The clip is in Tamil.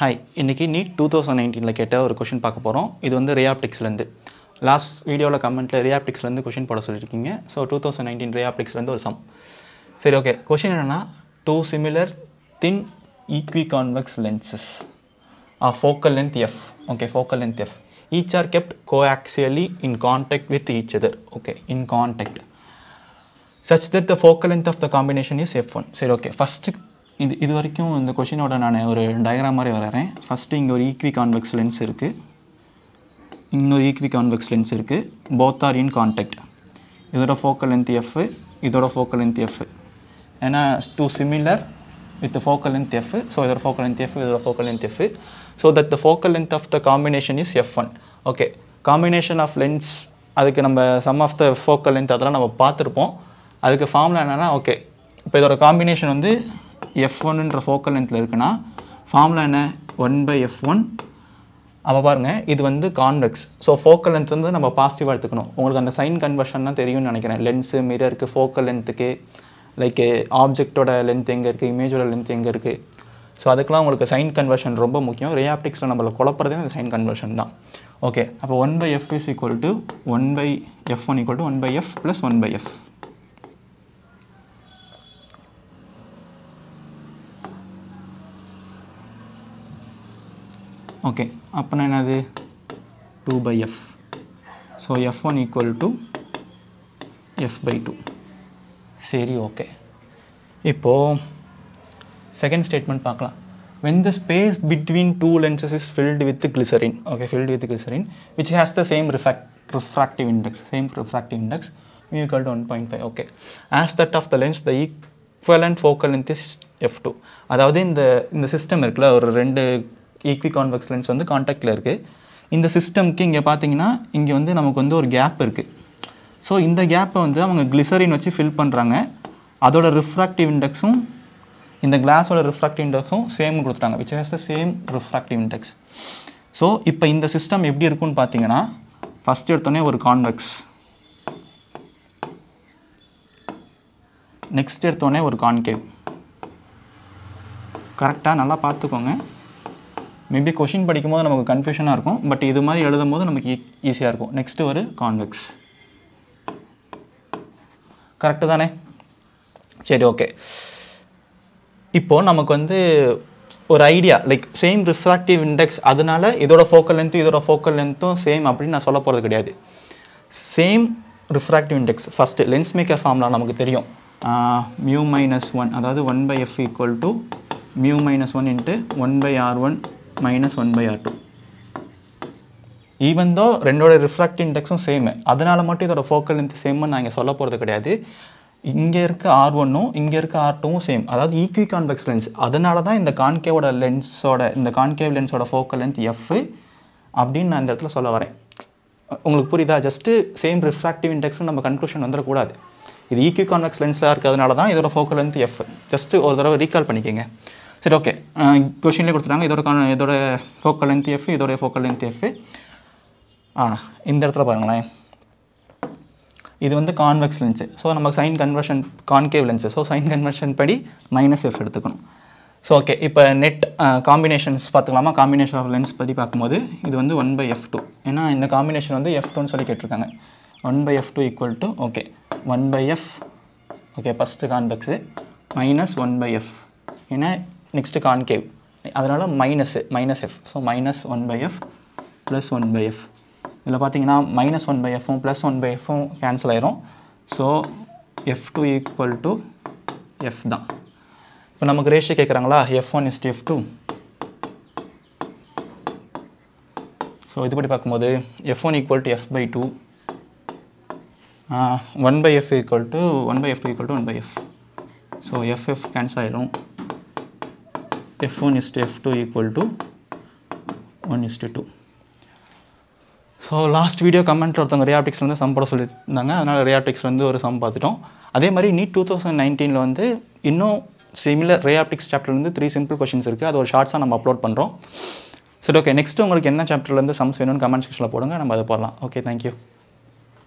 ஹாய், இன்றைக்கி நீட் 2019 கேட்ட ஒரு கொஷின் பார்க்க போகிறோம். இது வந்து ரேஆப்டிக்ஸ்லேருந்து லாஸ்ட் வீடியோவில் கமெண்ட்டில் ரேஆப்டிக்ஸ்லேருந்து கொஷின் போட சொல்லியிருக்கீங்க. ஸோ 2019 ரேஆப்டிக்ஸ்லேருந்து ஒரு சம். சரி, ஓகே. கொஷின் என்னென்னா, two similar thin equiconvex lenses of focal length F. Okay, focal length F. Each are kept coaxially in contact with each other. Okay, in contact such that the focal length of the combination is f1. சரி, ஓகே. ஃபஸ்ட்டு இது வரைக்கும் இந்த கொஷினோட நான் ஒரு டயக்ராம் மாதிரி வரைகிறேன். ஃபஸ்ட்டு இங்கே ஒரு ஈக்விகான்வெக்ஸ் லென்ஸ் இருக்குது, இன்னொரு ஈக்விகான்வெக்ஸ் லென்ஸ் இருக்குது. Both are in contact. இதோட ஃபோக்கல் லென்த் எஃப், இதோட ஃபோக்கல் லென்த் எஃப். ஏன்னா two similar with focal length F. So இதோட ஃபோக்கல் லென்த் எஃப், இதோட focal length F. So that the focal length of the combination is f1. Okay, combination of lens, அதுக்கு நம்ம sum of the focal length அதெல்லாம் நம்ம பார்த்துருப்போம். அதுக்கு ஃபார்முலா என்னென்னா, ஓகே, இப்போ இதோட காம்பினேஷன் வந்து f1ன்ற ஃபோக்கல் லென்த்தில் இருக்குன்னா ஃபார்முலா என்ன? 1/f1. அப்போ பாருங்கள், இது வந்து கான்வெக்ஸ். ஸோ ஃபோக்கல் லென்த் வந்து நம்ம பாசிட்டிவாக எடுத்துக்கணும். உங்களுக்கு அந்த சைன் கன்வர்ஷன்னா தெரியும்னு நினைக்கிறேன். லென்ஸு, மிரருக்கு, ஃபோக்கல் லென்த்துக்கு, லைக் ஆப்ஜெக்டோட லென்த் எங்கே இருக்குது, இமேஜோட லென்த் எங்கே இருக்குது. ஸோ அதுக்கெலாம் உங்களுக்கு சைன் கன்வர்ஷன் ரொம்ப முக்கியம். ரேஆப்டிக்ஸில் நம்மளை குழப்பறதே அந்த சைன் கன்வர்ஷன் தான். ஓகே, அப்போ 1/f is equal to 1/f1 equal to 1/f plus 1/f. Okay, அப்போனா என்னது? 2/f. So f1 equal to f/2. சரி, ஓகே. இப்போது செகண்ட் ஸ்டேட்மெண்ட் பார்க்கலாம். when the space between two lenses is filled with glycerin, okay, filled with glycerin which has the same refractive index, mu equal to 1.5. okay, as that of the lens the equivalent focal length is f2. அதாவது இந்த சிஸ்டம் இருக்குல்ல, ஒரு ரெண்டு ஈக்விகான்வெக்ஸ் லென்ஸ் வந்து கான்டாக்டில் இருக்குது. இந்த சிஸ்டம்க்கு இங்கே பார்த்தீங்கன்னா இங்கே வந்து நமக்கு வந்து ஒரு கேப் இருக்குது. ஸோ இந்த கேப்பை வந்து அவங்க கிளிசரின் வச்சு ஃபில் பண்ணுறாங்க. அதோட ரிஃப்ராக்டிவ் இண்டெக்ஸும் இந்த கிளாஸோட ரிஃப்ராக்டிவ் இண்டெக்ஸும் சேம் கொடுத்துட்டாங்க, which has the same refractive index. So இப்போ இந்த சிஸ்டம் எப்படி இருக்குன்னு பார்த்தீங்கன்னா, ஃபஸ்ட் எடுத்தோடனே ஒரு கான்வெக்ஸ், நெக்ஸ்ட் எடுத்தோடனே ஒரு கான்கேவ். கரெக்டாக நல்லா பார்த்துக்கோங்க. மேபி கொஷின் படிக்கும்போது நமக்கு கன்ஃபியூஷனாக இருக்கும், பட் இது மாதிரி எழுதும் போது நமக்கு ஈஸியாக இருக்கும். நெக்ஸ்ட்டு ஒரு கான்வெக்ஸ். கரெக்டு தானே? சரி, ஓகே. இப்போது நமக்கு வந்து ஒரு idea, like same refractive index, அதனால இதோட ஃபோக்கல் லென்த்தும் சேம் அப்படின்னு நான் சொல்ல போகிறது கிடையாது. Same refractive index. First lens maker formula நமக்கு தெரியும், μ-1, அதாவது 1/f equal to μ-1 into 1/r1 minus 1/r2. Even though ரெண்டோட ரிஃப்ராக்டிவ் இண்டெக்ஸும் சேமு, அதனால் மட்டும் இதோட ஃபோக்கல் லென்த் சேம்னு நான் இங்கே சொல்ல போகிறது கிடையாது. இங்கே இருக்க R1ம் இங்கே இருக்க R2வும் சேம், அதாவது ஈக்விகான்வெக்ஸ் லென்ஸ். அதனால தான் இந்த கான்கேவோட லென்ஸோட, இந்த கான்கேவ் லென்ஸோட ஃபோக்கல் லென்த் எஃப் அப்படின்னு நான் இந்த இடத்துல சொல்ல வரேன். உங்களுக்கு புரியுதா? ஜஸ்ட்டு சேம் ரிஃப்ராக்டிவ் இண்டெக்ஸ்னு நம்ம கன்க்ளூஷன் வந்துடக்கூடாது. இது ஈக்விகான்வெக்ஸ் லென்ஸாக இருக்கிறதுனால தான் இதோட ஃபோக்கல் லென்த் எஃப். ஜஸ்ட்டு ஒரு தடவை ரீகால் பண்ணிக்கோங்க. சரி, ஓகே. கொஷின்லேயே கொடுத்துட்டாங்க இதோட ஃபோக்கல் லென்த் எஃப், இதோடைய ஃபோக்கல் லென்த் எஃப். இந்த இடத்துல பாருங்களேன், இது வந்து கான்வெக்ஸ் லென்ஸு. ஸோ நமக்கு sign convention concave lens. So sign convention படி -f எடுத்துக்கணும். ஸோ ஓகே, இப்போ நெட் காம்பினேஷன்ஸ் பார்த்துக்கலாமா? காம்பினேஷன் ஆஃப் லென்ஸ் படி பார்க்கும்போது இது வந்து 1/f2. ஏன்னா இந்த காம்பினேஷன் வந்து f2ன்னு சொல்லி கேட்டிருக்காங்க. 1/f2 equal to, okay, 1/f, okay, first convex minus 1/f. ஏன்னா நெக்ஸ்ட்டு கான்கேவ், அதனால் -f. So -1/f plus 1/f. இதில் பார்த்தீங்கன்னா -1/fம் ப்ளஸ் 1/fம் கேன்சல் ஆயிரும். So f2 equal to f தான். இப்போ நமக்கு ரேஷியோ கேட்குறாங்களா, f1 is to f2. So இதுபடி பார்க்கும்போது f1 equal to f/2, 1/f equal to 1/f2 equal to 1/f. So f cancel ஆயிரும். f1 is to f2 equal to 1 is to 2. So last video comment ஒருத்தவங்க ரேஆப்டிக்ஸ்லேருந்து சம் போட சொல்லியிருந்தாங்க, அதனால் ரேஆப்டிக்ஸ்லேருந்து ஒரு சம் பார்த்துட்டோம். அதே மாதிரி நீட் 2019 வந்து இன்னும் சிமிலர் ரேஆப்டிக்ஸ் சாப்டர்லேருந்து 3 சிம்பிள் கொஷின்ஸ் இருக்குது. அது ஒரு ஷார்ட்ஸாக நம்ம அப்லோட் பண்ணுறோம். சரி, ஓகே. நெக்ஸ்ட்டு உங்களுக்கு என்ன சாப்டர்லேருந்து சம்ஸ் வேணும்னு கமெண்ட் செக்ஷனில் போடுங்க, நம்ம அதை போடலாம். Okay, thank you.